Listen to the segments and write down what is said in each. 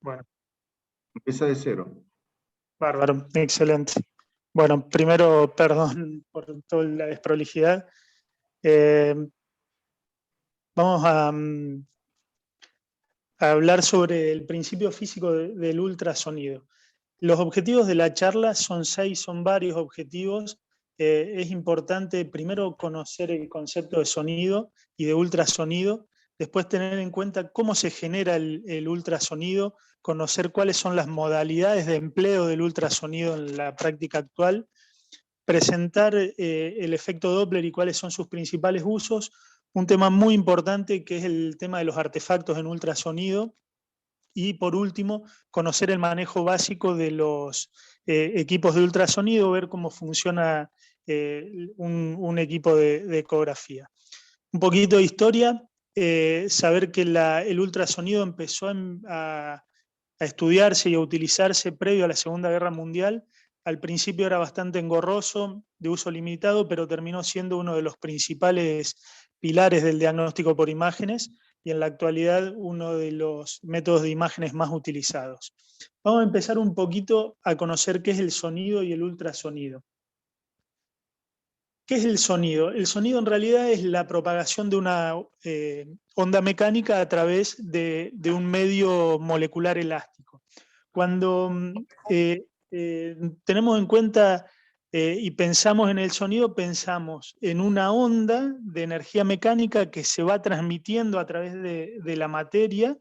Bueno, Empieza de cero. bárbaro, excelente. Bueno, primero, perdón por toda la desprolijidad. Vamos a hablar sobre el principio físico del ultrasonido. Los objetivos de la charla son 6, son varios objetivos. Es importante primero conocer el concepto de sonido y de ultrasonido, después tener en cuenta cómo se genera el ultrasonido, conocer cuáles son las modalidades de empleo del ultrasonido en la práctica actual, presentar el efecto Doppler y cuáles son sus principales usos, un tema muy importante que es el tema de los artefactos en ultrasonido, y por último, conocer el manejo básico de los equipos de ultrasonido, ver cómo funciona un equipo de ecografía. Un poquito de historia, saber que el ultrasonido empezó a estudiarse y a utilizarse previo a la Segunda Guerra Mundial. Al principio era bastante engorroso, de uso limitado, pero terminó siendo uno de los principales pilares del diagnóstico por imágenes y en la actualidad uno de los métodos de imágenes más utilizados. Vamos a empezar un poquito a conocer qué es el sonido y el ultrasonido. ¿Qué es el sonido? El sonido en realidad es la propagación de una onda mecánica a través de un medio molecular elástico. Cuando tenemos en cuenta y pensamos en el sonido, pensamos en una onda de energía mecánica que se va transmitiendo a través de la materia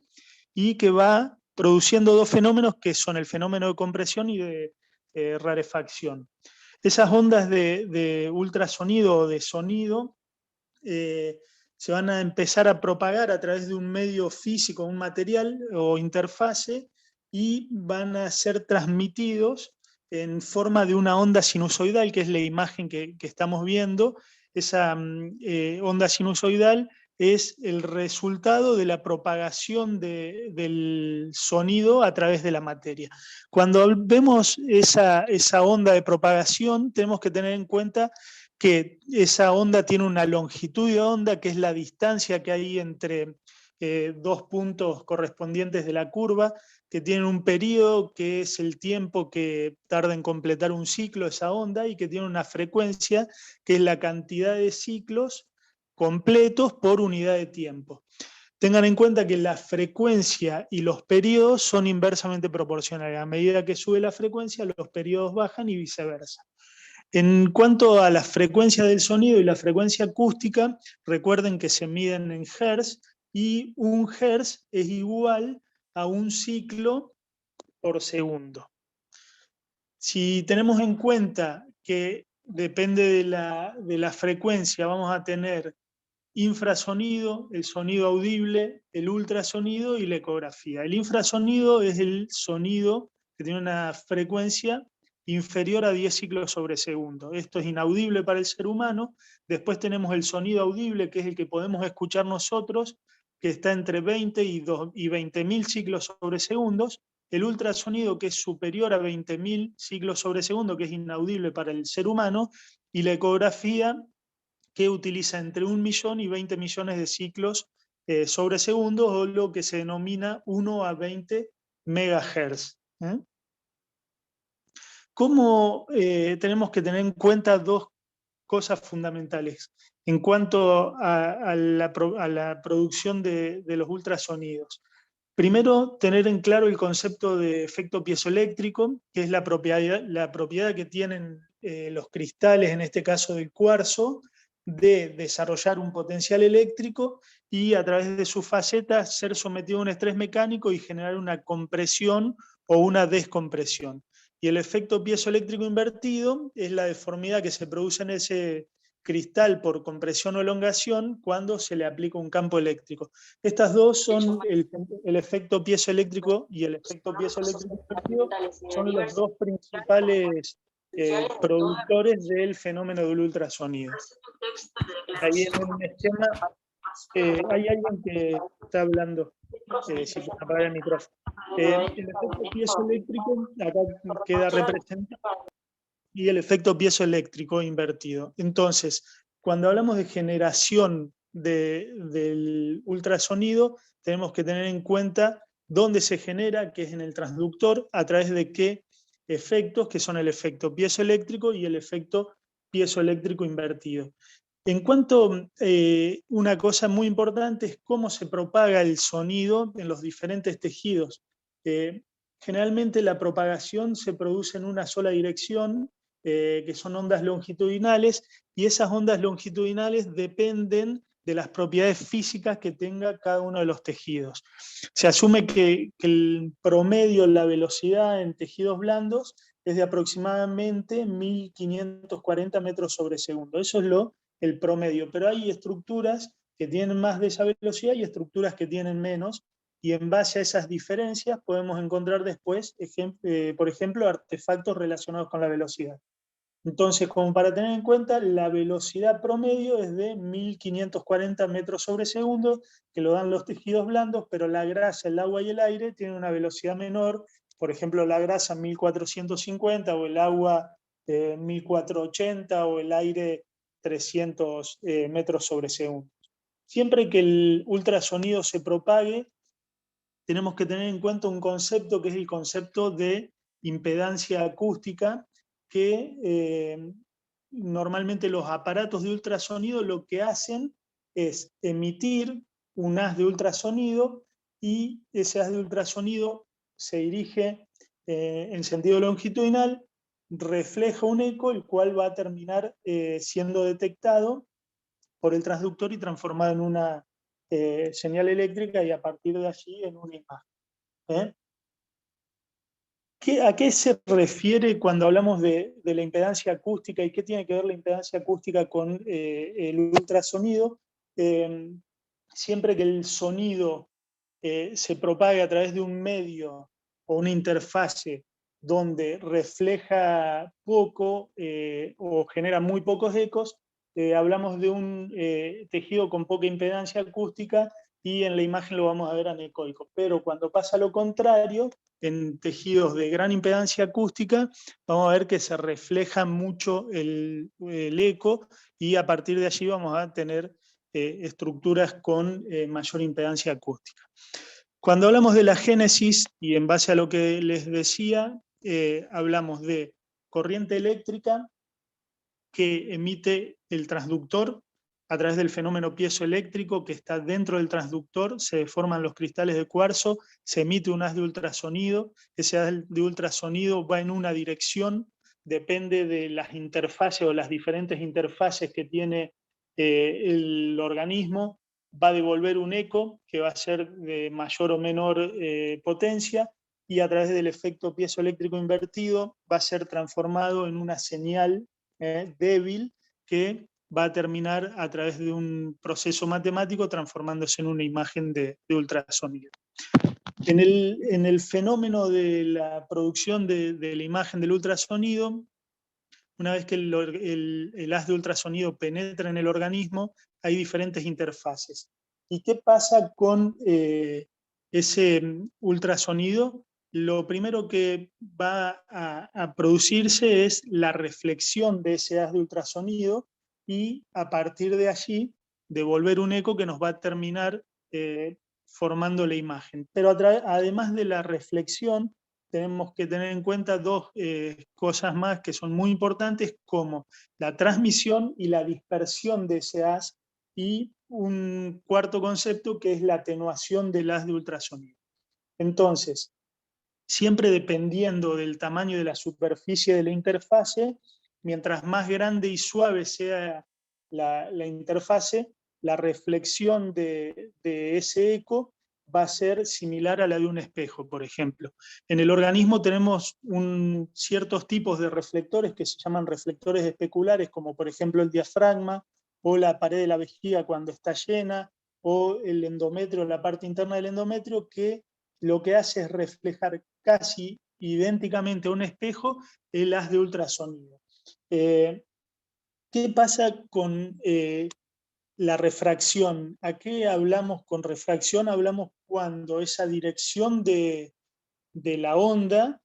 y que va produciendo dos fenómenos que son el fenómeno de compresión y de rarefacción. Esas ondas de ultrasonido o de sonido se van a empezar a propagar a través de un medio físico, un material o interfase, y van a ser transmitidos en forma de una onda sinusoidal, que es la imagen que estamos viendo. Esa onda sinusoidal es el resultado de la propagación del sonido a través de la materia. Cuando vemos esa onda de propagación, tenemos que tener en cuenta que esa onda tiene una longitud de onda, que es la distancia que hay entre dos puntos correspondientes de la curva, que tienen un periodo que es el tiempo que tarda en completar un ciclo esa onda, y que tiene una frecuencia que es la cantidad de ciclos completos por unidad de tiempo. Tengan en cuenta que la frecuencia y los periodos son inversamente proporcionales. A medida que sube la frecuencia, los periodos bajan y viceversa. En cuanto a la frecuencia del sonido y la frecuencia acústica, recuerden que se miden en hertz, y un hertz es igual a un ciclo por segundo. Si tenemos en cuenta que depende de la frecuencia, vamos a tener infrasonido, el sonido audible, el ultrasonido y la ecografía. El infrasonido es el sonido que tiene una frecuencia inferior a 10 ciclos sobre segundo. Esto es inaudible para el ser humano. Después tenemos el sonido audible, que es el que podemos escuchar nosotros, que está entre 20 y 20.000 ciclos sobre segundos. El ultrasonido, que es superior a 20.000 ciclos sobre segundo, que es inaudible para el ser humano. Y la ecografía, que utiliza entre 1 millón y 20 millones de ciclos sobre segundos, o lo que se denomina 1 a 20 megahertz. ¿Cómo tenemos que tener en cuenta dos cosas fundamentales en cuanto a la producción de los ultrasonidos? Primero, tener en claro el concepto de efecto piezoeléctrico, que es la propiedad que tienen los cristales, en este caso del cuarzo, de desarrollar un potencial eléctrico y a través de sus facetas ser sometido a un estrés mecánico y generar una compresión o una descompresión. Y el efecto piezoeléctrico invertido es la deformidad que se produce en ese cristal por compresión o elongación cuando se le aplica un campo eléctrico. Estas dos son el efecto piezoeléctrico y el efecto piezoeléctrico invertido, son los dos principales productores del fenómeno del ultrasonido. Ahí en un esquema hay alguien que está hablando, si pueden apagar el micrófono. El efecto piezoeléctrico acá queda representado, y el efecto piezoeléctrico invertido. Entonces, cuando hablamos de generación del ultrasonido, tenemos que tener en cuenta dónde se genera, que es en el transductor, a través de qué efectos, que son el efecto piezoeléctrico y el efecto piezoeléctrico invertido. En cuanto, una cosa muy importante es cómo se propaga el sonido en los diferentes tejidos. Generalmente la propagación se produce en una sola dirección, que son ondas longitudinales, y esas ondas longitudinales dependen de las propiedades físicas que tenga cada uno de los tejidos. Se asume que el promedio, la velocidad en tejidos blandos es de aproximadamente 1540 metros sobre segundo. Eso es el promedio, pero hay estructuras que tienen más de esa velocidad y estructuras que tienen menos, y en base a esas diferencias podemos encontrar después, por ejemplo, artefactos relacionados con la velocidad. Entonces, como para tener en cuenta, la velocidad promedio es de 1540 metros sobre segundo, que lo dan los tejidos blandos, pero la grasa, el agua y el aire tienen una velocidad menor. Por ejemplo, la grasa 1450, o el agua 1480, o el aire 300 metros sobre segundo. Siempre que el ultrasonido se propague, tenemos que tener en cuenta un concepto que es el concepto de impedancia acústica, que normalmente los aparatos de ultrasonido lo que hacen es emitir un haz de ultrasonido, y ese haz de ultrasonido se dirige en sentido longitudinal, refleja un eco, el cual va a terminar siendo detectado por el transductor y transformado en una señal eléctrica, y a partir de allí en una imagen. ¿Eh? ¿A qué se refiere cuando hablamos de la impedancia acústica, y qué tiene que ver la impedancia acústica con el ultrasonido? Siempre que el sonido se propague a través de un medio o una interfase donde refleja poco o genera muy pocos ecos, hablamos de un tejido con poca impedancia acústica, y en la imagen lo vamos a ver anecoico. Pero cuando pasa lo contrario, en tejidos de gran impedancia acústica, vamos a ver que se refleja mucho el eco, y a partir de allí vamos a tener estructuras con mayor impedancia acústica. Cuando hablamos de la génesis, y en base a lo que les decía, hablamos de corriente eléctrica que emite el transductor a través del fenómeno piezoeléctrico que está dentro del transductor. Se forman los cristales de cuarzo, se emite un haz de ultrasonido, ese haz de ultrasonido va en una dirección, depende de las interfaces o las diferentes interfaces que tiene el organismo, va a devolver un eco que va a ser de mayor o menor potencia, y a través del efecto piezoeléctrico invertido va a ser transformado en una señal débil, que va a terminar a través de un proceso matemático transformándose en una imagen de ultrasonido. En el fenómeno de la producción de la imagen del ultrasonido, una vez que el haz de ultrasonido penetra en el organismo, hay diferentes interfaces. ¿Y qué pasa con ese ultrasonido? Lo primero que va a producirse es la reflexión de ese haz de ultrasonido, y a partir de allí devolver un eco que nos va a terminar formando la imagen. Pero además de la reflexión, tenemos que tener en cuenta dos cosas más que son muy importantes, como la transmisión y la dispersión de ese haz, y un cuarto concepto que es la atenuación del haz de ultrasonido. Entonces, siempre dependiendo del tamaño de la superficie de la interfase, mientras más grande y suave sea la interfase, la reflexión de ese eco va a ser similar a la de un espejo, por ejemplo. En el organismo tenemos ciertos tipos de reflectores que se llaman reflectores especulares, como por ejemplo el diafragma, o la pared de la vejiga cuando está llena, o el endometrio, la parte interna del endometrio, que lo que hace es reflejar casi idénticamente a un espejo el haz de ultrasonido. ¿Qué pasa con la refracción? ¿A qué hablamos con refracción? Hablamos cuando esa dirección de la onda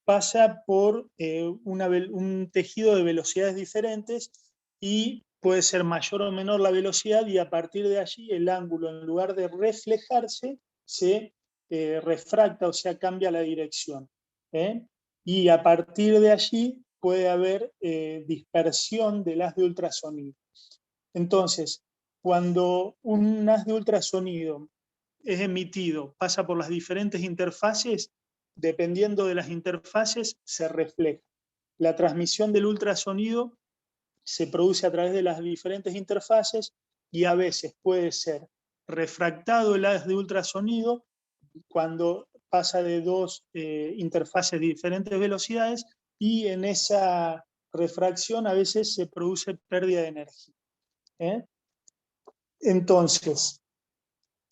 pasa por un tejido de velocidades diferentes, y puede ser mayor o menor la velocidad, y a partir de allí el ángulo, en lugar de reflejarse, se refracta, o sea, cambia la dirección. Y a partir de allí puede haber dispersión del haz de ultrasonido. Entonces, cuando un haz de ultrasonido es emitido, pasa por las diferentes interfaces, dependiendo de las interfaces, se refleja. La transmisión del ultrasonido se produce a través de las diferentes interfaces y a veces puede ser refractado el haz de ultrasonido cuando pasa de dos interfaces de diferentes velocidades, y en esa refracción a veces se produce pérdida de energía. Entonces,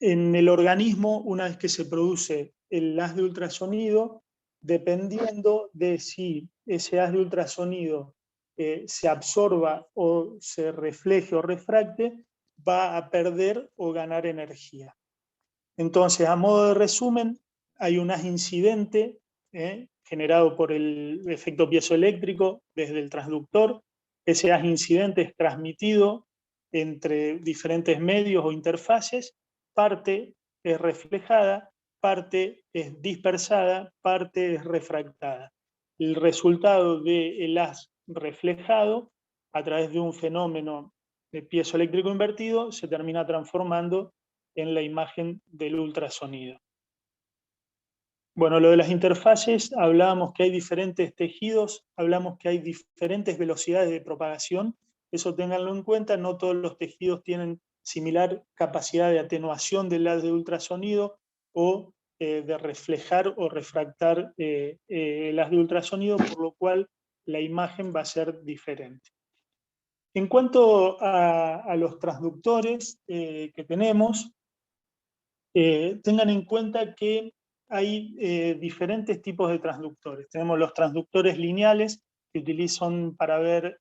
en el organismo, una vez que se produce el haz de ultrasonido, dependiendo de si ese haz de ultrasonido se absorba o se refleje o refracte, va a perder o ganar energía. Entonces, a modo de resumen, hay un haz incidente generado por el efecto piezoeléctrico desde el transductor. Ese haz incidente es transmitido entre diferentes medios o interfaces. Parte es reflejada, parte es dispersada, parte es refractada. El resultado del haz reflejado, a través de un fenómeno de piezoeléctrico invertido, se termina transformando en la imagen del ultrasonido. Bueno, lo de las interfaces, hablábamos que hay diferentes tejidos, hablamos que hay diferentes velocidades de propagación. Eso ténganlo en cuenta, no todos los tejidos tienen similar capacidad de atenuación del haz de ultrasonido o de reflejar o refractar el haz de ultrasonido, por lo cual la imagen va a ser diferente. En cuanto a los transductores que tenemos, tengan en cuenta que hay diferentes tipos de transductores. Tenemos los transductores lineales, que utilizan para ver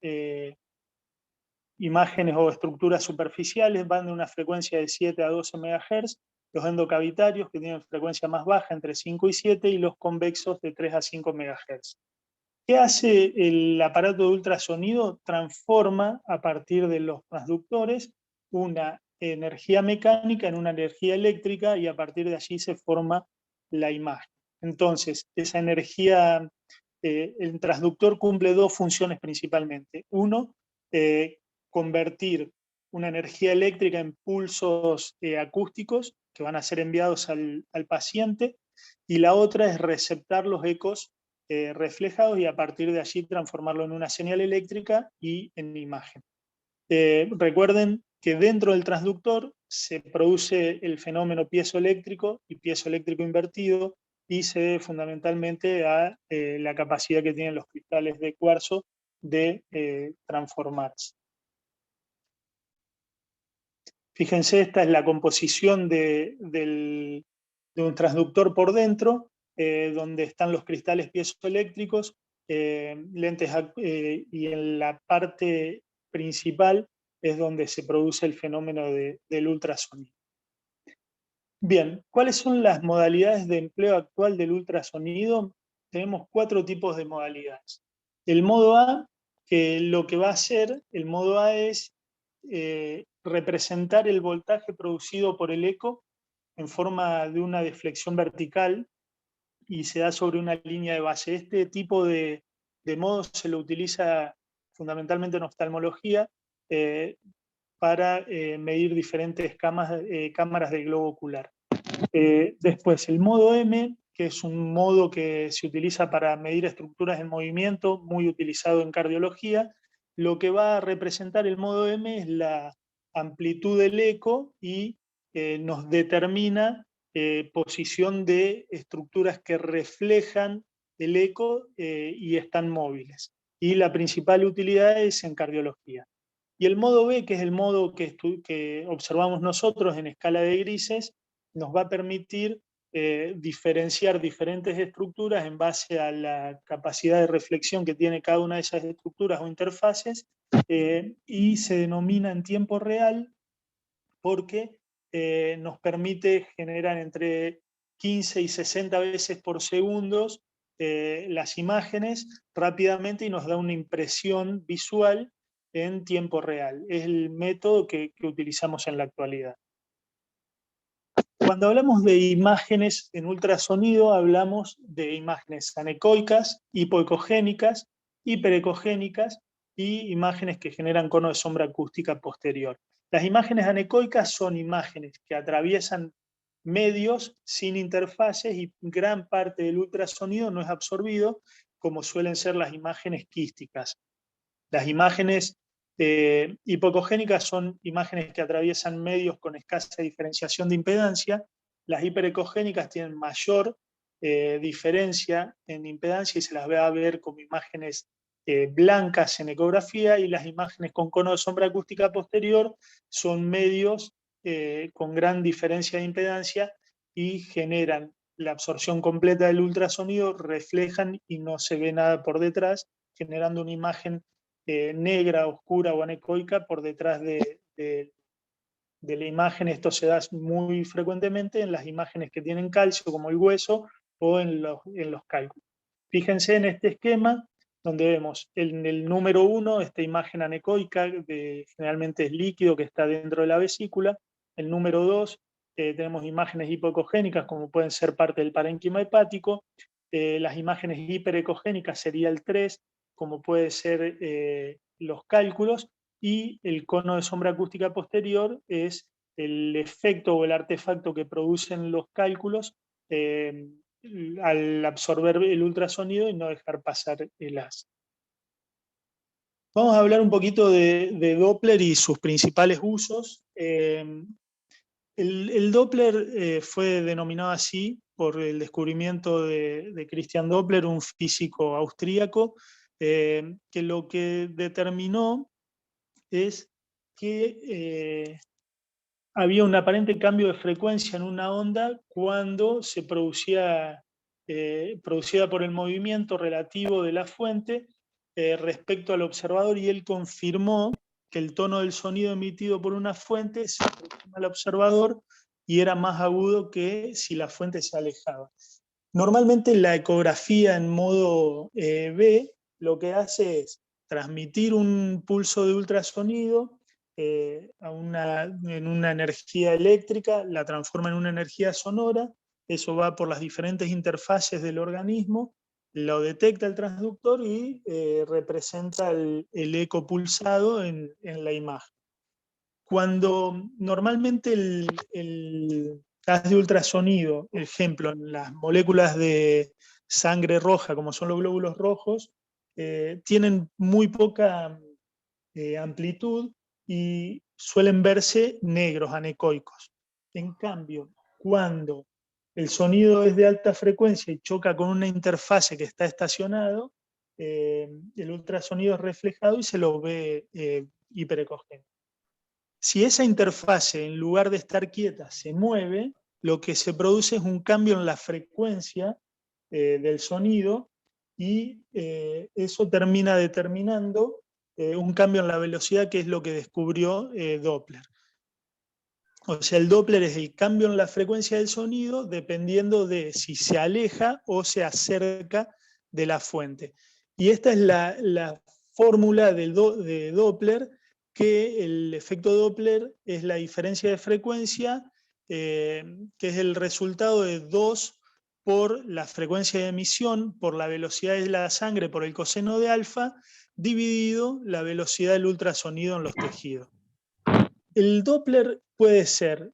imágenes o estructuras superficiales, van de una frecuencia de 7 a 12 MHz, los endocavitarios, que tienen frecuencia más baja, entre 5 y 7, y los convexos de 3 a 5 MHz. ¿Qué hace el aparato de ultrasonido? Transforma a partir de los transductores una energía mecánica en una energía eléctrica, y a partir de allí se forma la imagen. Entonces, esa energía, el transductor cumple dos funciones principalmente. Uno, convertir una energía eléctrica en pulsos acústicos que van a ser enviados al paciente, y la otra es receptar los ecos reflejados y a partir de allí transformarlo en una señal eléctrica y en imagen. Recuerden que dentro del transductor se produce el fenómeno piezoeléctrico y piezoeléctrico invertido, y se debe fundamentalmente a la capacidad que tienen los cristales de cuarzo de transformarse. Fíjense, esta es la composición de un transductor por dentro, donde están los cristales piezoeléctricos, lentes, y en la parte principal es donde se produce el fenómeno del ultrasonido. Bien, ¿cuáles son las modalidades de empleo actual del ultrasonido? Tenemos 4 tipos de modalidades. El modo A, que lo que va a hacer, el modo A es representar el voltaje producido por el eco en forma de una deflexión vertical, y se da sobre una línea de base. Este tipo de modo se lo utiliza fundamentalmente en oftalmología para medir diferentes cámaras del globo ocular. Después, el modo M, que es un modo que se utiliza para medir estructuras en movimiento, muy utilizado en cardiología. Lo que va a representar el modo M es la amplitud del eco, y nos determina posición de estructuras que reflejan el eco y están móviles. Y la principal utilidad es en cardiología. Y el modo B, que es el modo que observamos nosotros en escala de grises, nos va a permitir diferenciar diferentes estructuras en base a la capacidad de reflexión que tiene cada una de esas estructuras o interfaces, y se denomina en tiempo real porque nos permite generar entre 15 y 60 veces por segundo las imágenes rápidamente, y nos da una impresión visual en tiempo real. Es el método que utilizamos en la actualidad. Cuando hablamos de imágenes en ultrasonido, hablamos de imágenes anecoicas, hipoecogénicas, hiperecogénicas y imágenes que generan cono de sombra acústica posterior. Las imágenes anecoicas son imágenes que atraviesan medios sin interfaces y gran parte del ultrasonido no es absorbido, como suelen ser las imágenes quísticas. Las imágenes hipocogénicas son imágenes que atraviesan medios con escasa diferenciación de impedancia. Las hiperecogénicas tienen mayor diferencia en impedancia y se las va a ver como imágenes blancas en ecografía, y las imágenes con cono de sombra acústica posterior son medios con gran diferencia de impedancia y generan la absorción completa del ultrasonido, reflejan y no se ve nada por detrás, generando una imagen negra, oscura o anecoica por detrás de la imagen. Esto se da muy frecuentemente en las imágenes que tienen calcio, como el hueso, o en los cálculos. Fíjense en este esquema, donde vemos en el número 1 esta imagen anecoica, generalmente es líquido que está dentro de la vesícula. El número 2 tenemos imágenes hipoecogénicas, como pueden ser parte del parénquima hepático. Las imágenes hiperecogénicas sería el 3, como puede ser los cálculos, y el cono de sombra acústica posterior es el efecto o el artefacto que producen los cálculos al absorber el ultrasonido y no dejar pasar el haz. Vamos a hablar un poquito de Doppler y sus principales usos. El Doppler fue denominado así por el descubrimiento de Christian Doppler, un físico austríaco, que lo que determinó es que había un aparente cambio de frecuencia en una onda cuando se producida por el movimiento relativo de la fuente respecto al observador, y él confirmó que el tono del sonido emitido por una fuente se aproxima al observador y era más agudo que si la fuente se alejaba. Normalmente la ecografía en modo B lo que hace es transmitir un pulso de ultrasonido en una energía eléctrica, la transforma en una energía sonora. Eso va por las diferentes interfaces del organismo, lo detecta el transductor y representa el eco pulsado en la imagen. Cuando normalmente el haz de ultrasonido, ejemplo, en las moléculas de sangre roja, como son los glóbulos rojos, tienen muy poca amplitud y suelen verse negros, anecoicos. En cambio, cuando el sonido es de alta frecuencia y choca con una interfase que está estacionado, el ultrasonido es reflejado y se lo ve hiperecogénico. Si esa interfase, en lugar de estar quieta, se mueve, lo que se produce es un cambio en la frecuencia del sonido, y eso termina determinando un cambio en la velocidad, que es lo que descubrió Doppler. O sea, el Doppler es el cambio en la frecuencia del sonido dependiendo de si se aleja o se acerca de la fuente. Y esta es la fórmula de Doppler, que el efecto Doppler es la diferencia de frecuencia, que es el resultado de 2 por la frecuencia de emisión, por la velocidad de la sangre, por el coseno de alfa, dividido la velocidad del ultrasonido en los tejidos. El Doppler puede ser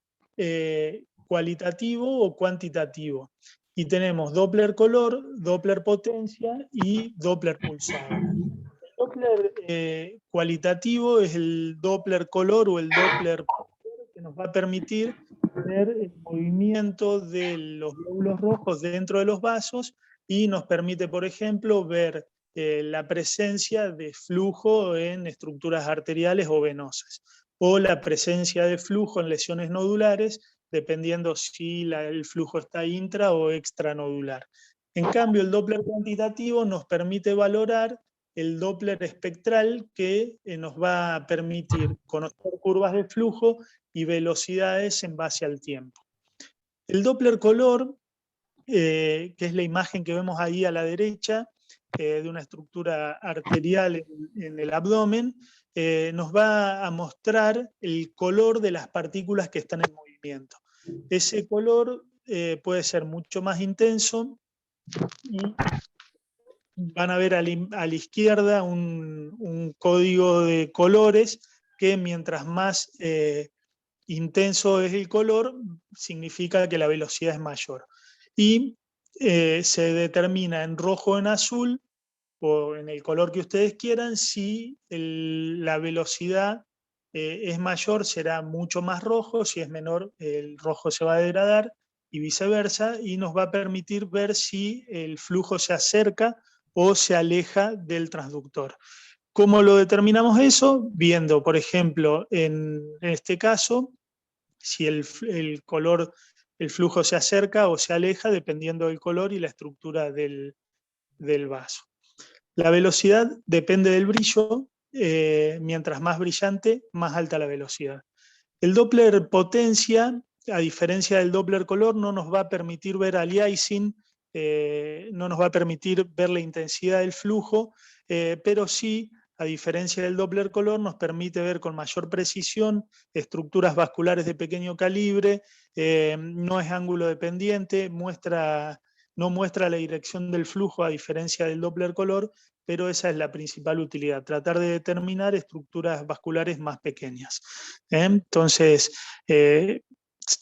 cualitativo o cuantitativo. Y tenemos Doppler color, Doppler potencia y Doppler pulsado. El Doppler cualitativo es el Doppler color o el Doppler que nos va a permitir ver el movimiento de los glóbulos rojos dentro de los vasos, y nos permite, por ejemplo, ver la presencia de flujo en estructuras arteriales o venosas, o la presencia de flujo en lesiones nodulares, dependiendo si el flujo está intra o extranodular. En cambio, el Doppler cuantitativo nos permite valorar el Doppler espectral, que nos va a permitir conocer curvas de flujo y velocidades en base al tiempo. El Doppler color, que es la imagen que vemos ahí a la derecha, de una estructura arterial en el abdomen, nos va a mostrar el color de las partículas que están en movimiento. Ese color puede ser mucho más intenso y van a ver a la izquierda un código de colores que mientras más intenso es el color, significa que la velocidad es mayor. Y se determina en rojo o en azul, o en el color que ustedes quieran, si la velocidad es mayor será mucho más rojo, si es menor el rojo se va a degradar y viceversa, y nos va a permitir ver si el flujo se acerca o se aleja del transductor. ¿Cómo lo determinamos eso? Viendo, por ejemplo, en este caso, si el flujo se acerca o se aleja dependiendo del color y la estructura del vaso. La velocidad depende del brillo, mientras más brillante, más alta la velocidad. El Doppler potencia, a diferencia del Doppler color, no nos va a permitir ver aliasing, no nos va a permitir ver la intensidad del flujo, pero sí, a diferencia del Doppler color, nos permite ver con mayor precisión estructuras vasculares de pequeño calibre, no es ángulo dependiente, no muestra la dirección del flujo a diferencia del Doppler color, pero esa es la principal utilidad, tratar de determinar estructuras vasculares más pequeñas. Entonces,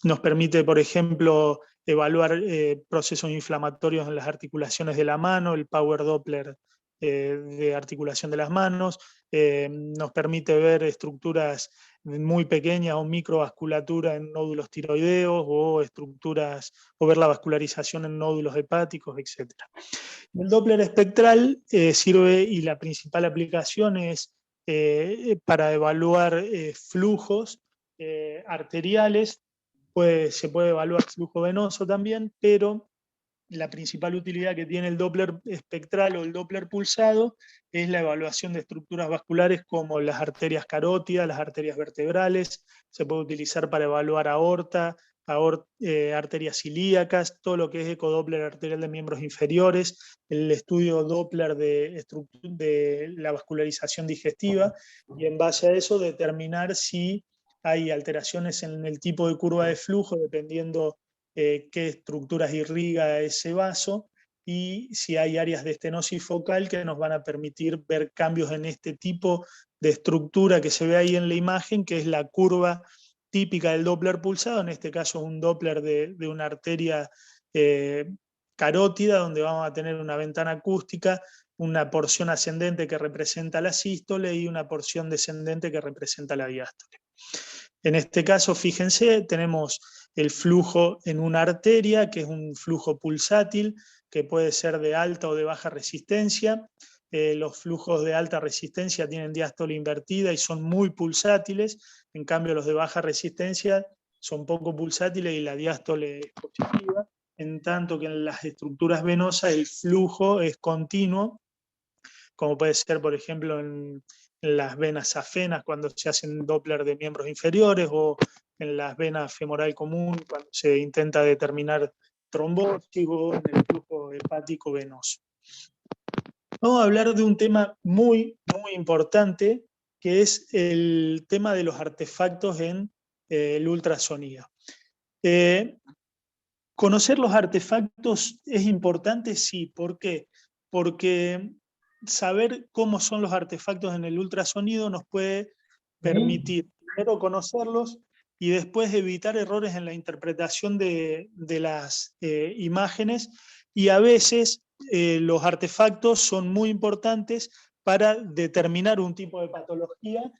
nos permite, por ejemplo, evaluar procesos inflamatorios en las articulaciones de la mano, el Power Doppler de articulación de las manos, nos permite ver estructuras muy pequeñas o microvasculatura en nódulos tiroideos o estructuras, o ver la vascularización en nódulos hepáticos, etc. El Doppler espectral sirve, y la principal aplicación es para evaluar flujos arteriales. Se puede evaluar flujo venoso también, pero la principal utilidad que tiene el Doppler espectral o el Doppler pulsado es la evaluación de estructuras vasculares como las arterias carótidas, las arterias vertebrales. Se puede utilizar para evaluar aorta, arterias ilíacas, todo lo que es ecodoppler arterial de miembros inferiores, el estudio Doppler de la vascularización digestiva, y en base a eso determinar si hay alteraciones en el tipo de curva de flujo dependiendo qué estructuras irriga ese vaso, y si hay áreas de estenosis focal que nos van a permitir ver cambios en este tipo de estructura que se ve ahí en la imagen, que es la curva típica del Doppler pulsado, en este caso un Doppler de una arteria carótida, donde vamos a tener una ventana acústica, una porción ascendente que representa la sístole y una porción descendente que representa la diástole. En este caso, fíjense, tenemos el flujo en una arteria, que es un flujo pulsátil, que puede ser de alta o de baja resistencia. Los flujos de alta resistencia tienen diástole invertida y son muy pulsátiles, en cambio los de baja resistencia son poco pulsátiles y la diástole es positiva, en tanto que en las estructuras venosas el flujo es continuo, como puede ser, por ejemplo, en las venas safenas cuando se hacen Doppler de miembros inferiores, o en las venas femoral común cuando se intenta determinar trombosis, o en el flujo hepático venoso. Vamos a hablar de un tema muy, muy importante, que es el tema de los artefactos en el ultrasonido. ¿Conocer los artefactos es importante? Sí. ¿Por qué? Porque saber cómo son los artefactos en el ultrasonido nos puede permitir primero conocerlos y después evitar errores en la interpretación de las imágenes, y a veces los artefactos son muy importantes para determinar un tipo de patología,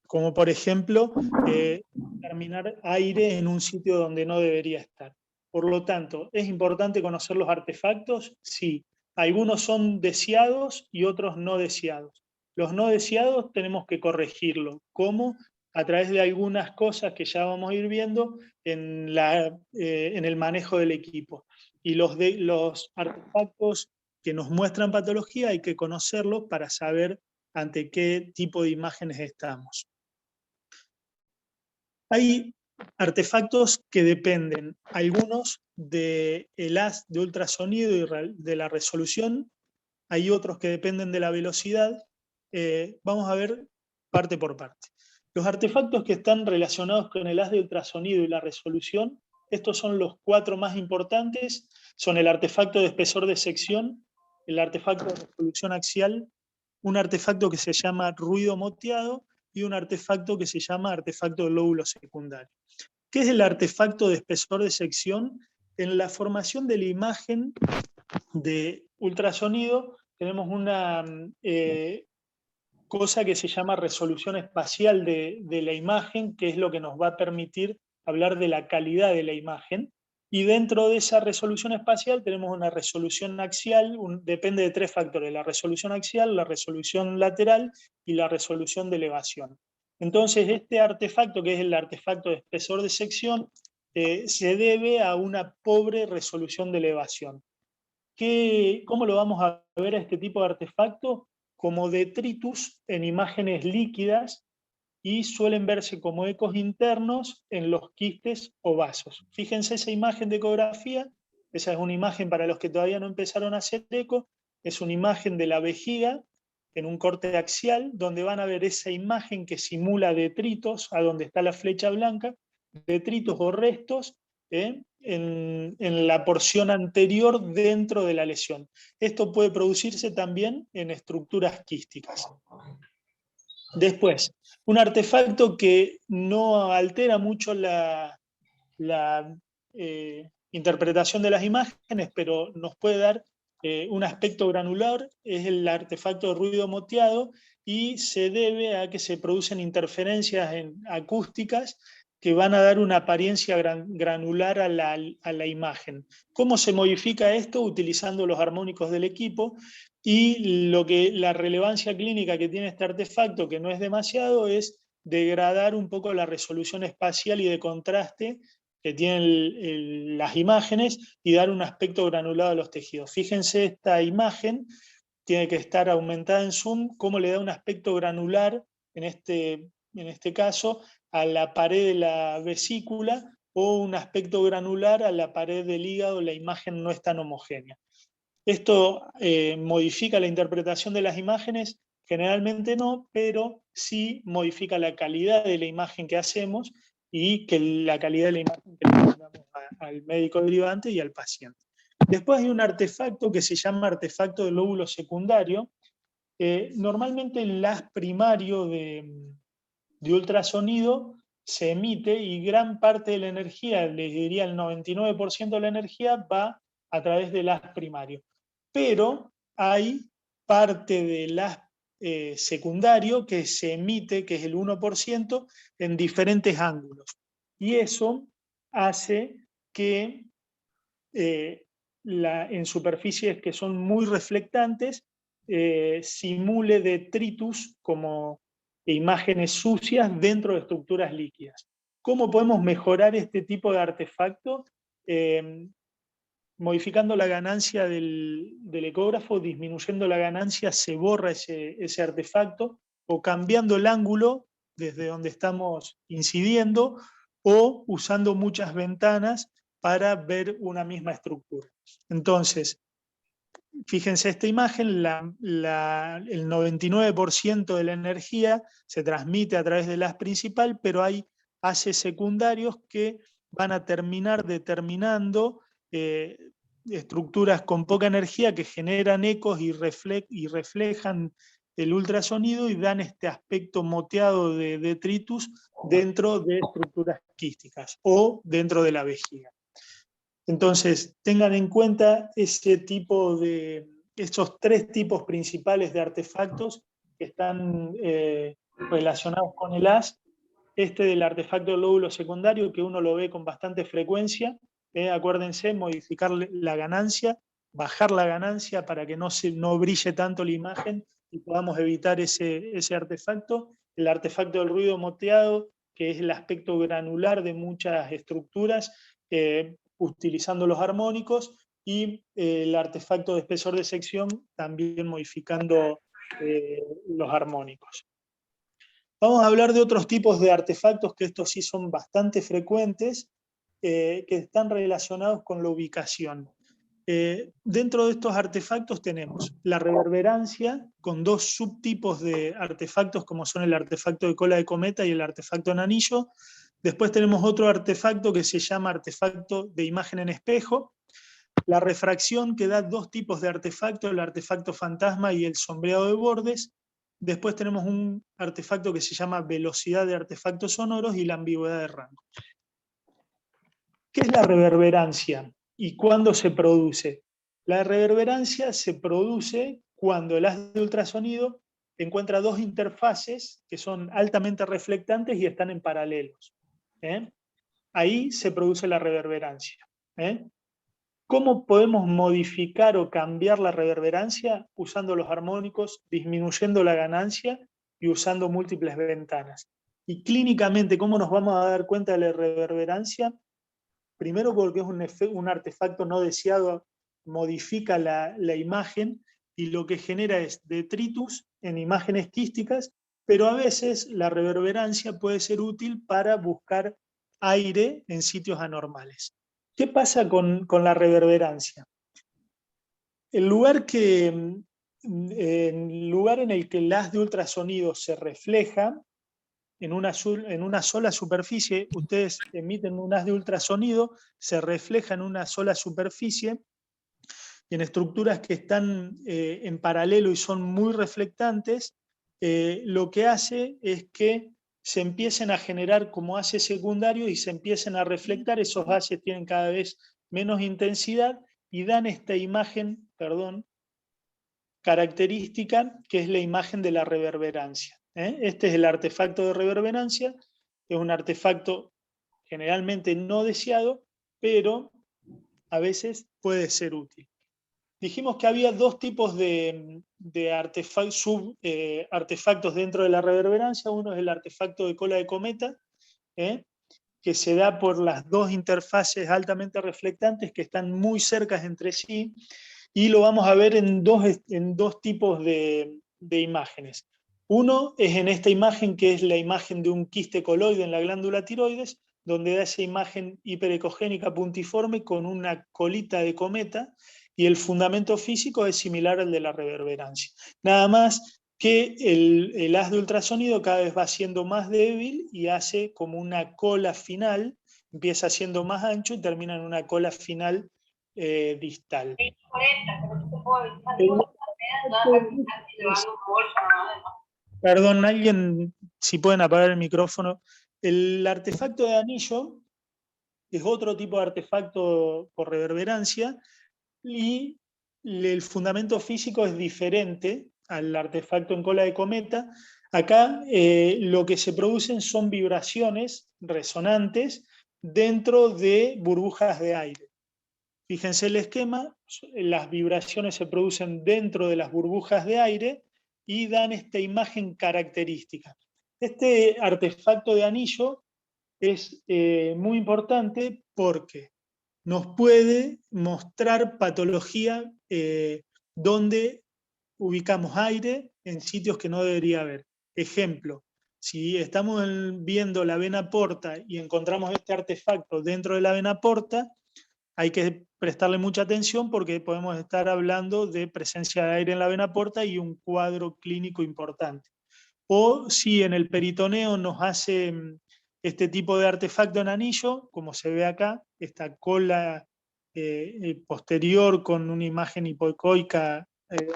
como por ejemplo determinar aire en un sitio donde no debería estar. Por lo tanto, ¿es importante conocer los artefactos? Sí. Algunos son deseados y otros no deseados. Los no deseados tenemos que corregirlos. ¿Cómo? A través de algunas cosas que ya vamos a ir viendo en el manejo del equipo. Y los artefactos que nos muestran patología hay que conocerlos para saber ante qué tipo de imágenes estamos. Hay artefactos que dependen, algunos del haz de ultrasonido y de la resolución, hay otros que dependen de la velocidad. Vamos a ver parte por parte. Los artefactos que están relacionados con el haz de ultrasonido y la resolución, estos son los 4 más importantes, son el artefacto de espesor de sección, el artefacto de resolución axial, un artefacto que se llama ruido moteado y un artefacto que se llama artefacto de lóbulo secundario. ¿Qué es el artefacto de espesor de sección? En la formación de la imagen de ultrasonido tenemos una cosa que se llama resolución espacial de la imagen, que es lo que nos va a permitir hablar de la calidad de la imagen. Y dentro de esa resolución espacial tenemos una resolución axial, depende de 3 factores: la resolución axial, la resolución lateral y la resolución de elevación. Entonces, este artefacto, que es el artefacto de espesor de sección, se debe a una pobre resolución de elevación. ¿Cómo lo vamos a ver a este tipo de artefacto? Como detritus en imágenes líquidas, y suelen verse como ecos internos en los quistes o vasos. Fíjense esa imagen de ecografía, esa es una imagen para los que todavía no empezaron a hacer eco, es una imagen de la vejiga en un corte axial, donde van a ver esa imagen que simula detritos, a donde está la flecha blanca, detritos o restos en la porción anterior dentro de la lesión. Esto puede producirse también en estructuras quísticas. Después, un artefacto que no altera mucho la interpretación de las imágenes, pero nos puede dar un aspecto granular, es el artefacto de ruido moteado, y se debe a que se producen interferencias acústicas que van a dar una apariencia granular a la imagen. ¿Cómo se modifica esto? Utilizando los armónicos del equipo. Y la relevancia clínica que tiene este artefacto, que no es demasiado, es degradar un poco la resolución espacial y de contraste que tienen las imágenes y dar un aspecto granulado a los tejidos. Fíjense, esta imagen tiene que estar aumentada en zoom, cómo le da un aspecto granular, en este caso, a la pared de la vesícula, o un aspecto granular a la pared del hígado. La imagen no es tan homogénea. ¿Esto modifica la interpretación de las imágenes? Generalmente no, pero sí modifica la calidad de la imagen que hacemos y que la calidad de la imagen que le mandamos al médico derivante y al paciente. Después hay un artefacto que se llama artefacto del lóbulo secundario. Normalmente el haz primario de ultrasonido se emite, y gran parte de la energía, les diría el 99% de la energía, va a través del haz primario. Pero hay parte del haz secundario que se emite, que es el 1%, en diferentes ángulos. Y eso hace que en superficies que son muy reflectantes simule detritus como imágenes sucias dentro de estructuras líquidas. ¿Cómo podemos mejorar este tipo de artefacto? Modificando la ganancia del ecógrafo, disminuyendo la ganancia, se borra ese artefacto, o cambiando el ángulo desde donde estamos incidiendo, o usando muchas ventanas para ver una misma estructura. Entonces, fíjense esta imagen, el 99% de la energía se transmite a través del haz principal, pero hay haces secundarios que van a terminar determinando estructuras con poca energía que generan ecos y reflejan el ultrasonido y dan este aspecto moteado de detritus dentro de estructuras quísticas o dentro de la vejiga. Entonces, tengan en cuenta estos 3 tipos principales de artefactos que están relacionados con el haz. Este del artefacto del lóbulo secundario, que uno lo ve con bastante frecuencia. Acuérdense, modificar la ganancia, bajar la ganancia para que no brille tanto la imagen y podamos evitar ese artefacto. El artefacto del ruido moteado, que es el aspecto granular de muchas estructuras, utilizando los armónicos, y el artefacto de espesor de sección, también modificando los armónicos. Vamos a hablar de otros tipos de artefactos, que estos sí son bastante frecuentes, que están relacionados con la ubicación. Dentro de estos artefactos tenemos la reverberancia, con dos subtipos de artefactos, como son el artefacto de cola de cometa y el artefacto en anillo. Después tenemos otro artefacto que se llama artefacto de imagen en espejo. La refracción, que da dos tipos de artefactos, el artefacto fantasma y el sombreado de bordes. Después tenemos un artefacto que se llama velocidad de artefactos sonoros y la ambigüedad de rango. ¿Qué es la reverberancia y cuándo se produce? La reverberancia se produce cuando el haz de ultrasonido encuentra dos interfaces que son altamente reflectantes y están en paralelos. Ahí se produce la reverberancia. ¿Cómo podemos modificar o cambiar la reverberancia? Usando los armónicos, disminuyendo la ganancia y usando múltiples ventanas. Y clínicamente, ¿cómo nos vamos a dar cuenta de la reverberancia? Primero porque es un artefacto no deseado, modifica la imagen y lo que genera es detritus en imágenes quísticas, pero a veces la reverberancia puede ser útil para buscar aire en sitios anormales. ¿Qué pasa con la reverberancia? El lugar en el que el haz de ultrasonido se refleja en una sola superficie, ustedes emiten un haz de ultrasonido, se refleja en una sola superficie, y en estructuras que están en paralelo y son muy reflectantes, lo que hace es que se empiecen a generar como haces secundarios y se empiecen a reflectar, esos haces tienen cada vez menos intensidad y dan esta imagen, característica, que es la imagen de la reverberancia. Este es el artefacto de reverberancia, es un artefacto generalmente no deseado, pero a veces puede ser útil. Dijimos que había dos tipos de artefactos dentro de la reverberancia. Uno es el artefacto de cola de cometa, que se da por las dos interfaces altamente reflectantes que están muy cercas entre sí, y lo vamos a ver en dos tipos de imágenes. Uno es en esta imagen, que es la imagen de un quiste coloide en la glándula tiroides, donde da esa imagen hiperecogénica puntiforme con una colita de cometa, y el fundamento físico es similar al de la reverberancia. Nada más que el haz de ultrasonido cada vez va siendo más débil y hace como una cola final, empieza siendo más ancho y termina en una cola final distal. Perdón, alguien, si pueden apagar el micrófono. El artefacto de anillo es otro tipo de artefacto por reverberancia y el fundamento físico es diferente al artefacto en cola de cometa. Acá lo que se producen son vibraciones resonantes dentro de burbujas de aire. Fíjense el esquema, las vibraciones se producen dentro de las burbujas de aire y dan esta imagen característica. Este artefacto de anillo es muy importante porque nos puede mostrar patología donde ubicamos aire en sitios que no debería haber. Ejemplo, si estamos viendo la vena porta y encontramos este artefacto dentro de la vena porta, hay que prestarle mucha atención porque podemos estar hablando de presencia de aire en la vena porta y un cuadro clínico importante. O si en el peritoneo nos hace este tipo de artefacto en anillo, como se ve acá, esta cola posterior con una imagen hipoecoica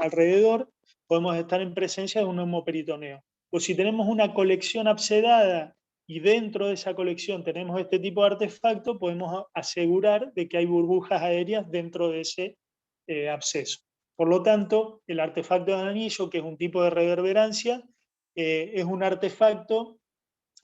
alrededor, podemos estar en presencia de un hemoperitoneo. O si tenemos una colección abscedada y dentro de esa colección tenemos este tipo de artefacto, podemos asegurar de que hay burbujas aéreas dentro de ese absceso. Por lo tanto, el artefacto de anillo, que es un tipo de reverberancia, es un artefacto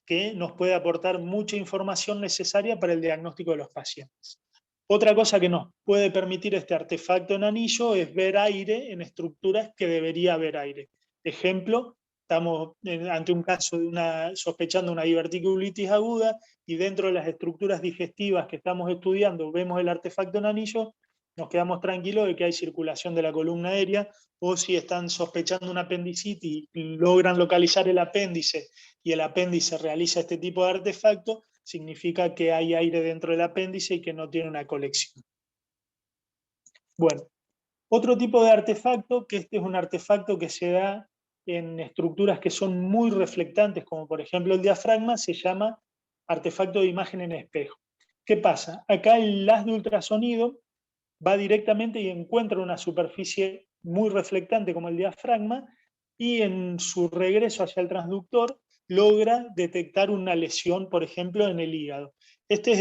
que nos puede aportar mucha información necesaria para el diagnóstico de los pacientes. Otra cosa que nos puede permitir este artefacto en anillo es ver aire en estructuras que debería haber aire. Ejemplo, estamos ante un caso de sospechando una diverticulitis aguda y dentro de las estructuras digestivas que estamos estudiando vemos el artefacto en anillo, nos quedamos tranquilos de que hay circulación de la columna aérea, o si están sospechando una apendicitis y logran localizar el apéndice y el apéndice realiza este tipo de artefacto, significa que hay aire dentro del apéndice y que no tiene una colección. Bueno, otro tipo de artefacto, que este es un artefacto que se da en estructuras que son muy reflectantes, como por ejemplo el diafragma, se llama artefacto de imagen en espejo. ¿Qué pasa? Acá el haz de ultrasonido va directamente y encuentra una superficie muy reflectante como el diafragma, y en su regreso hacia el transductor logra detectar una lesión, por ejemplo, en el hígado. Este es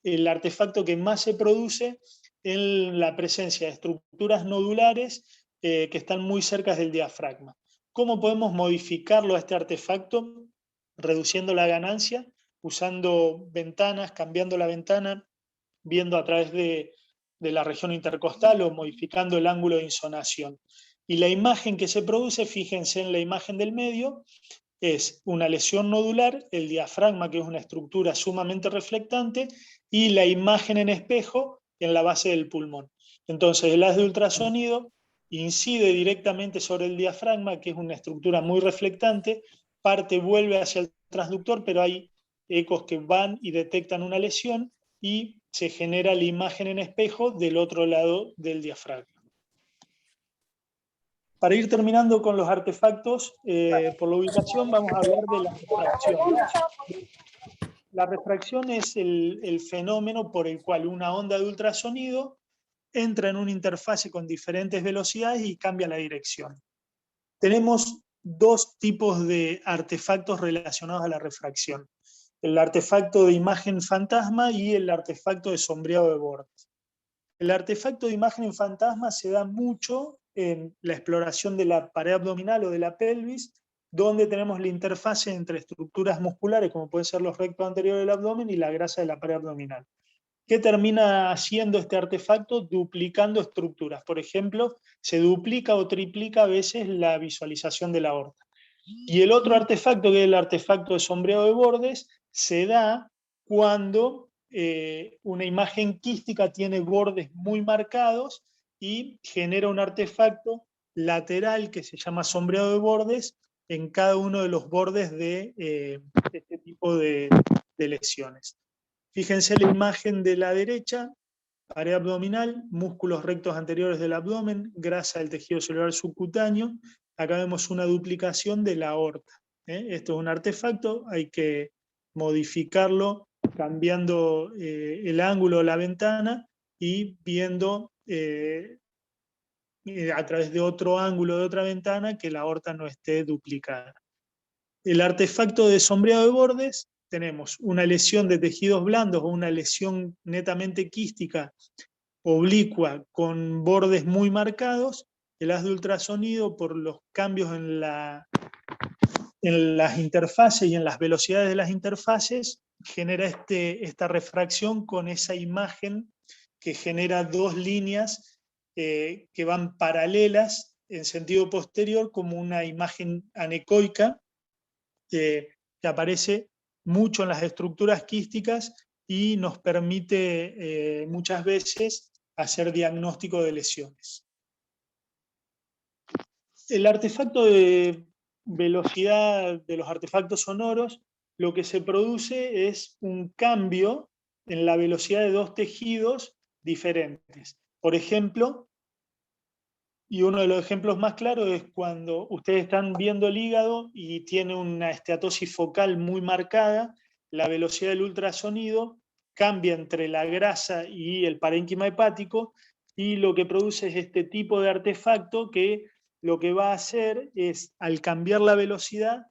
el artefacto que más se produce en la presencia de estructuras nodulares que están muy cerca del diafragma. ¿Cómo podemos modificarlo a este artefacto? Reduciendo la ganancia, usando ventanas, cambiando la ventana, viendo a través de la región intercostal o modificando el ángulo de insonación. Y la imagen que se produce, fíjense en la imagen del medio, es una lesión nodular, el diafragma, que es una estructura sumamente reflectante, y la imagen en espejo en la base del pulmón. Entonces el haz de ultrasonido incide directamente sobre el diafragma, que es una estructura muy reflectante, parte vuelve hacia el transductor, pero hay ecos que van y detectan una lesión, y se genera la imagen en espejo del otro lado del diafragma. Para ir terminando con los artefactos, por la ubicación vamos a hablar de la refracción. La refracción es el fenómeno por el cual una onda de ultrasonido entra en una interfase con diferentes velocidades y cambia la dirección. Tenemos dos tipos de artefactos relacionados a la refracción: el artefacto de imagen fantasma y el artefacto de sombreado de bordes. El artefacto de imagen fantasma se da mucho en la exploración de la pared abdominal o de la pelvis, donde tenemos la interfase entre estructuras musculares, como pueden ser los rectos anteriores del abdomen, y la grasa de la pared abdominal. ¿Qué termina haciendo este artefacto? Duplicando estructuras. Por ejemplo, se duplica o triplica a veces la visualización de la aorta. Y el otro artefacto, que es el artefacto de sombreado de bordes, se da cuando una imagen quística tiene bordes muy marcados y genera un artefacto lateral que se llama sombreado de bordes en cada uno de los bordes de este tipo de lesiones. Fíjense la imagen de la derecha: pared abdominal, músculos rectos anteriores del abdomen, grasa del tejido celular subcutáneo. Acá vemos una duplicación de la aorta. Esto es un artefacto, hay que modificarlo cambiando el ángulo de la ventana y viendo a través de otro ángulo de otra ventana que la aorta no esté duplicada. El artefacto de sombreado de bordes: tenemos una lesión de tejidos blandos o una lesión netamente quística oblicua con bordes muy marcados. El haz de ultrasonido, por los cambios en las interfaces y en las velocidades de las interfaces, genera esta refracción con esa imagen que genera dos líneas que van paralelas en sentido posterior, como una imagen anecoica que aparece mucho en las estructuras quísticas y nos permite muchas veces hacer diagnóstico de lesiones. El artefacto de velocidad de los artefactos sonoros, lo que se produce es un cambio en la velocidad de dos tejidos diferentes. Por ejemplo, y uno de los ejemplos más claros es cuando ustedes están viendo el hígado y tiene una esteatosis focal muy marcada, la velocidad del ultrasonido cambia entre la grasa y el parénquima hepático, y lo que produce es este tipo de artefacto que lo que va a hacer es, al cambiar la velocidad,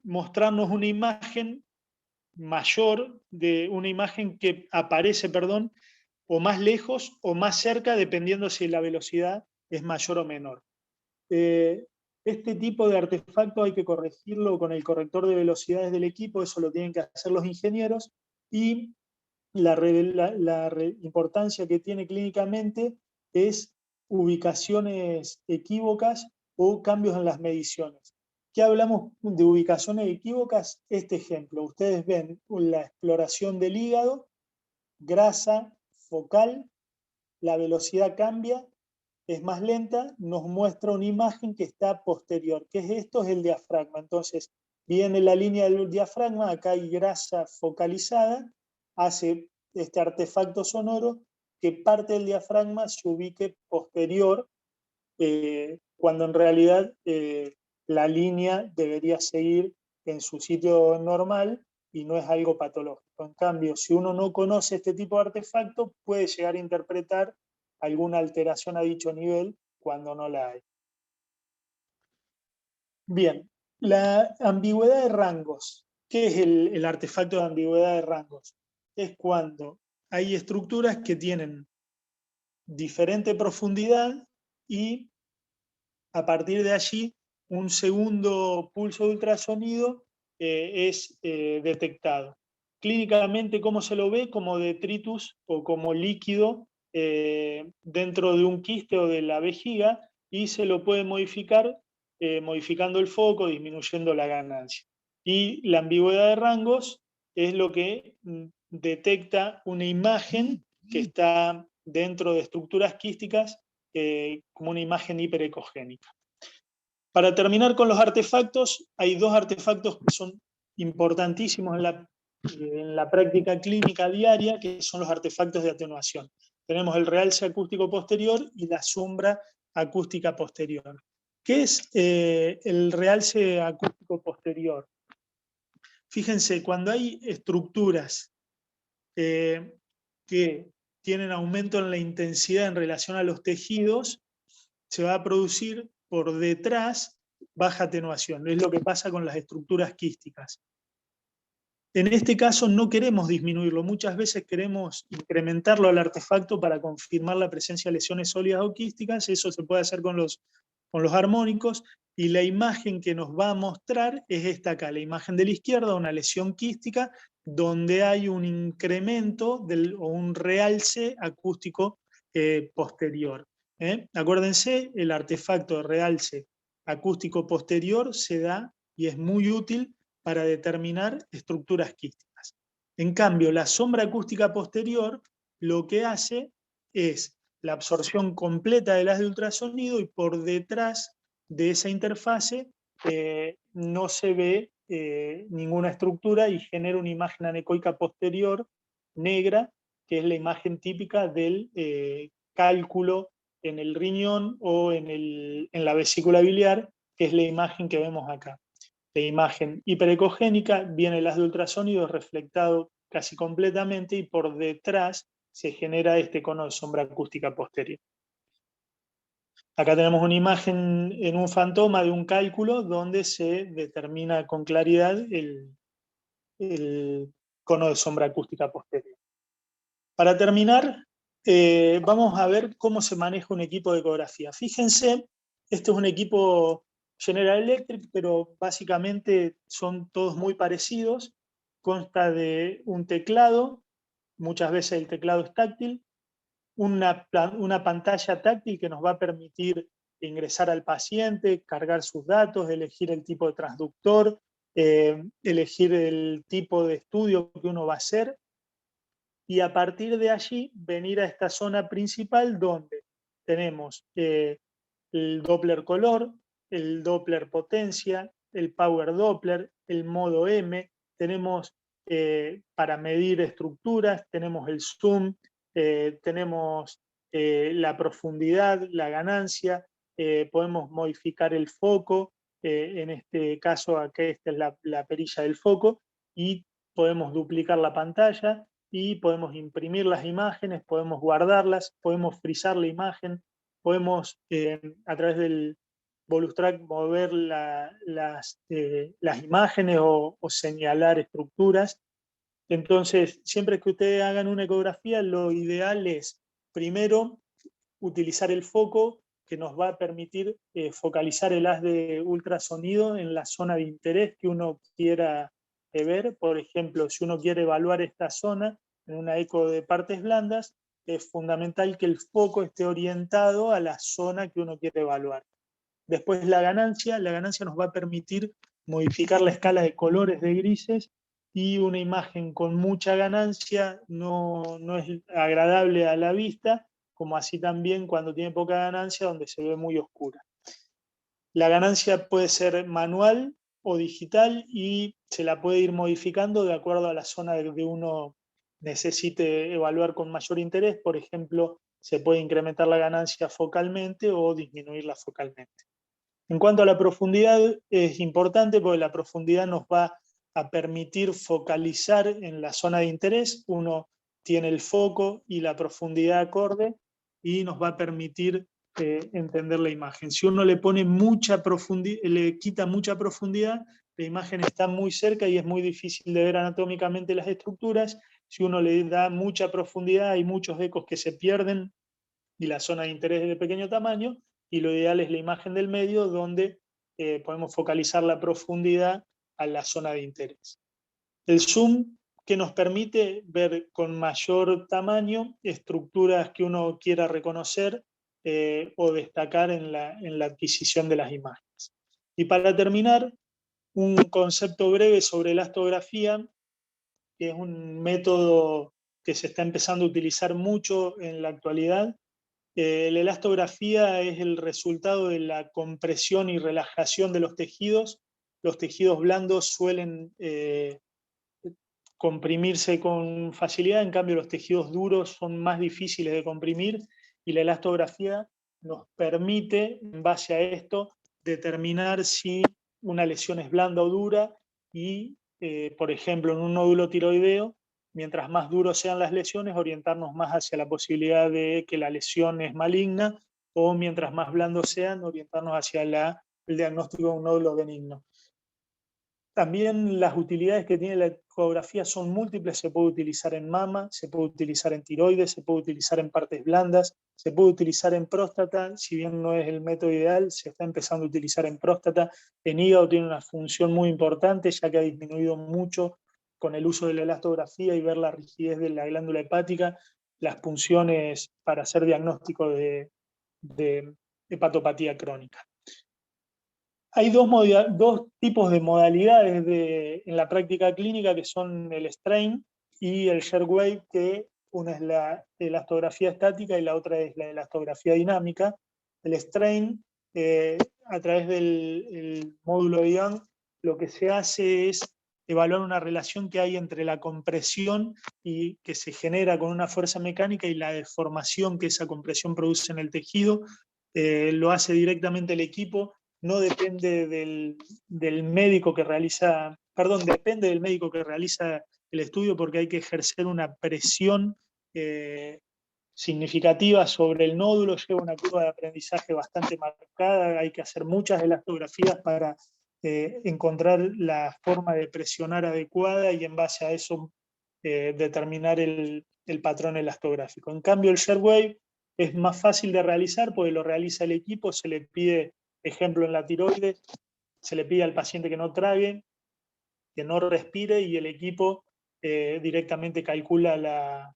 mostrarnos una imagen mayor, de una imagen que aparece, o más lejos o más cerca, dependiendo si la velocidad es mayor o menor. Este tipo de artefacto hay que corregirlo con el corrector de velocidades del equipo, eso lo tienen que hacer los ingenieros, y la importancia que tiene clínicamente es ubicaciones equívocas o cambios en las mediciones. ¿Qué hablamos de ubicaciones equívocas? Este ejemplo, ustedes ven la exploración del hígado, grasa focal, la velocidad cambia, es más lenta, nos muestra una imagen que está posterior. ¿Qué es esto? Es el diafragma. Entonces, viene la línea del diafragma, acá hay grasa focalizada, hace este artefacto sonoro que parte del diafragma se ubique posterior, cuando en realidad la línea debería seguir en su sitio normal y no es algo patológico. En cambio, si uno no conoce este tipo de artefacto, puede llegar a interpretar alguna alteración a dicho nivel cuando no la hay. Bien, la ambigüedad de rangos. ¿Qué es el artefacto de ambigüedad de rangos? Es cuando hay estructuras que tienen diferente profundidad y a partir de allí un segundo pulso de ultrasonido es detectado. Clínicamente, ¿cómo se lo ve? Como detritus o como líquido dentro de un quiste o de la vejiga, y se lo puede modificar modificando el foco, disminuyendo la ganancia. Y la ambigüedad de rangos es lo que detecta una imagen que está dentro de estructuras quísticas como una imagen hiperecogénica. Para terminar con los artefactos, hay dos artefactos que son importantísimos en la práctica clínica diaria, que son los artefactos de atenuación. Tenemos el realce acústico posterior y la sombra acústica posterior. ¿Qué es el realce acústico posterior? Fíjense, cuando hay estructuras que tienen aumento en la intensidad en relación a los tejidos, se va a producir por detrás baja atenuación. Es lo que pasa con las estructuras quísticas. En este caso no queremos disminuirlo, muchas veces queremos incrementarlo al artefacto para confirmar la presencia de lesiones sólidas o quísticas. Eso se puede hacer con los armónicos, y la imagen que nos va a mostrar es esta acá, la imagen de la izquierda, una lesión quística donde hay un incremento o un realce acústico posterior. Acuérdense, el artefacto de realce acústico posterior se da y es muy útil para determinar estructuras quísticas. En cambio, la sombra acústica posterior lo que hace es la absorción completa del haz de ultrasonido, y por detrás de esa interfase no se ve ninguna estructura y genera una imagen anecoica posterior negra, que es la imagen típica del cálculo en el riñón o en la vesícula biliar, que es la imagen que vemos acá. La imagen hiperecogénica, viene el haz de ultrasonido reflectado casi completamente, y por detrás se genera este cono de sombra acústica posterior. Acá tenemos una imagen en un fantoma de un cálculo donde se determina con claridad el cono de sombra acústica posterior. Para terminar, vamos a ver cómo se maneja un equipo de ecografía. Fíjense, este es un equipo General Electric, pero básicamente son todos muy parecidos. Consta de un teclado, muchas veces el teclado es táctil, una pantalla táctil que nos va a permitir ingresar al paciente, cargar sus datos, elegir el tipo de transductor, elegir el tipo de estudio que uno va a hacer, y a partir de allí venir a esta zona principal donde tenemos el Doppler color, el Doppler potencia, el Power Doppler, el modo M, tenemos para medir estructuras, tenemos el zoom, tenemos la profundidad, la ganancia, podemos modificar el foco, en este caso acá esta es la perilla del foco, y podemos duplicar la pantalla, y podemos imprimir las imágenes, podemos guardarlas, podemos frizar la imagen, podemos a través del Volustrack mover las imágenes o señalar estructuras. Entonces, siempre que ustedes hagan una ecografía, lo ideal es, primero, utilizar el foco, que nos va a permitir focalizar el haz de ultrasonido en la zona de interés que uno quiera ver. Por ejemplo, si uno quiere evaluar esta zona en una eco de partes blandas, es fundamental que el foco esté orientado a la zona que uno quiere evaluar. Después la ganancia nos va a permitir modificar la escala de colores de grises, y una imagen con mucha ganancia no es agradable a la vista, como así también cuando tiene poca ganancia, donde se ve muy oscura. La ganancia puede ser manual o digital, y se la puede ir modificando de acuerdo a la zona que uno necesite evaluar con mayor interés. Por ejemplo, se puede incrementar la ganancia focalmente o disminuirla focalmente. En cuanto a la profundidad, es importante porque la profundidad nos va a permitir focalizar en la zona de interés. Uno tiene el foco y la profundidad acorde y nos va a permitir entender la imagen. Si uno le pone mucha profundidad, le quita mucha profundidad, la imagen está muy cerca y es muy difícil de ver anatómicamente las estructuras. Si uno le da mucha profundidad, hay muchos ecos que se pierden y la zona de interés es de pequeño tamaño, y lo ideal es la imagen del medio donde podemos focalizar la profundidad a la zona de interés. El zoom que nos permite ver con mayor tamaño estructuras que uno quiera reconocer o destacar en la adquisición de las imágenes. Y para terminar, un concepto breve sobre elastografía, que es un método que se está empezando a utilizar mucho en la actualidad. La elastografía es el resultado de la compresión y relajación de los tejidos. Los tejidos blandos suelen comprimirse con facilidad, en cambio los tejidos duros son más difíciles de comprimir, y la elastografía nos permite, en base a esto, determinar si una lesión es blanda o dura y, por ejemplo, en un nódulo tiroideo, mientras más duros sean las lesiones, orientarnos más hacia la posibilidad de que la lesión es maligna, o mientras más blandos sean, orientarnos hacia el diagnóstico de un nódulo benigno. También las utilidades que tiene la ecografía son múltiples. Se puede utilizar en mama, se puede utilizar en tiroides, se puede utilizar en partes blandas, se puede utilizar en próstata. Si bien no es el método ideal, se está empezando a utilizar en próstata. En hígado tiene una función muy importante, ya que ha disminuido mucho con el uso de la elastografía y ver la rigidez de la glándula hepática, las punciones para hacer diagnóstico de hepatopatía crónica. Hay dos tipos de modalidades en la práctica clínica, que son el strain y el shear wave, que una es la elastografía estática y la otra es la elastografía dinámica. El strain, a través del módulo de Young, lo que se hace es evaluar una relación que hay entre la compresión y que se genera con una fuerza mecánica y la deformación que esa compresión produce en el tejido. Lo hace directamente el equipo. No depende del médico que realiza, depende del médico que realiza el estudio, porque hay que ejercer una presión significativa sobre el nódulo, lleva una curva de aprendizaje bastante marcada, hay que hacer muchas elastografías para encontrar la forma de presionar adecuada y en base a eso determinar el patrón elastográfico. En cambio, el shear wave es más fácil de realizar porque lo realiza el equipo. Se le pide, ejemplo en la tiroides, se le pide al paciente que no trague, que no respire, y el equipo directamente calcula la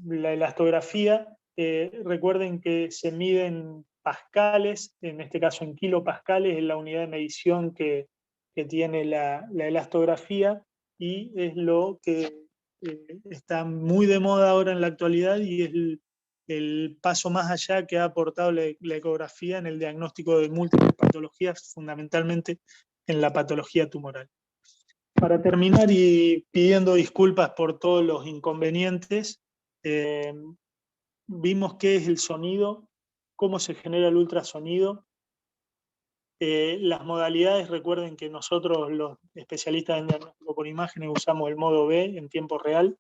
elastografía. Recuerden que se miden pascales, en este caso en kilopascales, es la unidad de medición que tiene la elastografía, y es lo que está muy de moda ahora en la actualidad, y es el paso más allá que ha aportado la ecografía en el diagnóstico de múltiples patologías, fundamentalmente en la patología tumoral. Para terminar, y pidiendo disculpas por todos los inconvenientes, vimos qué es el sonido, cómo se genera el ultrasonido. Las modalidades, recuerden que nosotros los especialistas en diagnóstico por imágenes usamos el modo B en tiempo real.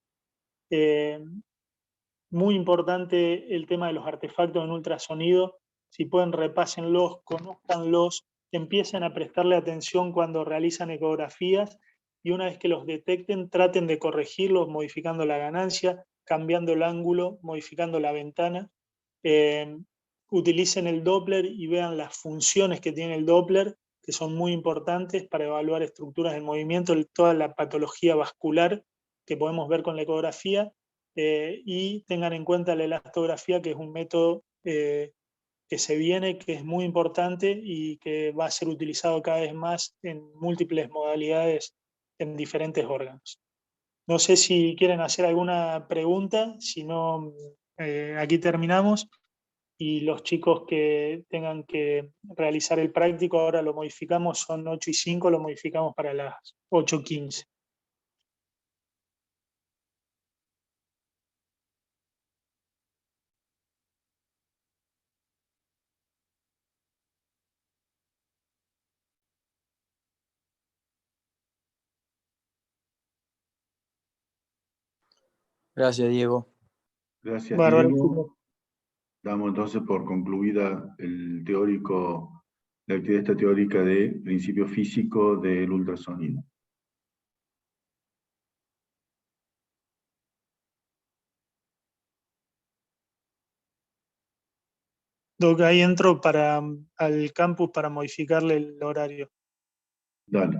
Muy importante el tema de los artefactos en ultrasonido. Si pueden, repásenlos, conózcanlos, empiecen a prestarle atención cuando realizan ecografías, y una vez que los detecten, traten de corregirlos modificando la ganancia, cambiando el ángulo, modificando la ventana. Utilicen el Doppler y vean las funciones que tiene el Doppler, que son muy importantes para evaluar estructuras en movimiento, toda la patología vascular que podemos ver con la ecografía. Y tengan en cuenta la elastografía, que es un método que se viene, que es muy importante y que va a ser utilizado cada vez más en múltiples modalidades en diferentes órganos. No sé si quieren hacer alguna pregunta, si no, aquí terminamos, y los chicos que tengan que realizar el práctico, ahora lo modificamos, son 8:05, lo modificamos para las 8:15. Gracias, Diego. Gracias, Bárbaro, Diego. chicos. Damos entonces por concluida la actividad esta teórica de principio físico del ultrasonido. Doc, ahí entro al campus para modificarle el horario. Dale.